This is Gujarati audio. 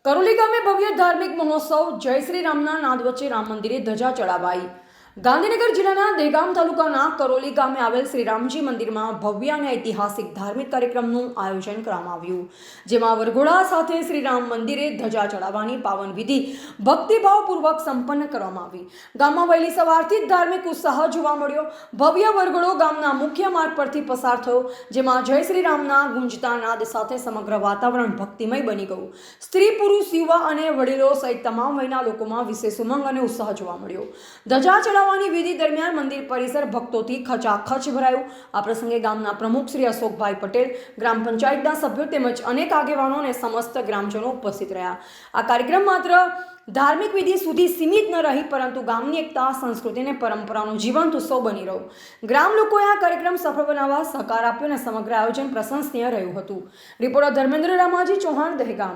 કરોલી ગામે ભવ્ય ધાર્મિક મહોત્સવ જય શ્રી રામના નાદ વચ્ચે રામ મંદિરે ધજા ચડાવાઈ। ગાંધીનગર જિલ્લાના દહેગામ તાલુકાના કરોલી ગામે આવેલ શ્રી રામજી મંદિરમાં ભવ્ય અને ઐતિહાસિક ધાર્મિક કાર્યક્રમનું આયોજન કરવામાં આવ્યું, જેમાં વરઘોડા સાથે શ્રી રામ મંદિરે ધજા ચડાવવાની પાવન વિધિ ભક્તિભાવપૂર્વક સંપન્ન કરવામાં આવી। ગામમાં વહેલી સવારથી જ ધાર્મિક ઉત્સાહ જોવા મળ્યો। ભવ્ય વરઘોડો ગામના મુખ્ય માર્ગ પરથી પસાર થયો, જેમાં જય શ્રી રામના ગુંજતા નાદ સાથે સમગ્ર વાતાવરણ ભક્તિમય બની ગયું। સ્ત્રી, પુરુષ, યુવા અને વડીલો સહિત તમામ વયના લોકોમાં વિશેષ ઉમંગ અને ઉત્સાહ જોવા મળ્યો। ધજા ચડાવવાની વિધિ દરમિયાન મંદિર પરિસર ભક્તોથી ખચાખચ ભરાયું। આ પ્રસંગે ગામના પ્રમુખ શ્રી અશોકભાઈ પટેલ, ગ્રામ પંચાયતના સભ્યો તેમજ અનેક આગેવાનો અને સમસ્ત ગ્રામજનો ઉપસ્થિત રહ્યા। આ કાર્યક્રમ માત્ર ધાર્મિક વિધિ સુધી સીમિત ન રહી, પરંતુ ગામની એકતા, સંસ્કૃતિ અને પરંપરાનો જીવંત ઉત્સવ બની રહ્યો। ગ્રામ લોકોએ આ કાર્યક્રમ સફળ બનાવવા સહકાર આપ્યો અને સમગ્ર આયોજન પ્રશંસનીય રહ્યું હતું। રિપોર્ટર ધર્મેન્દ્ર રામાજી ચૌહાણ, દહેગામ।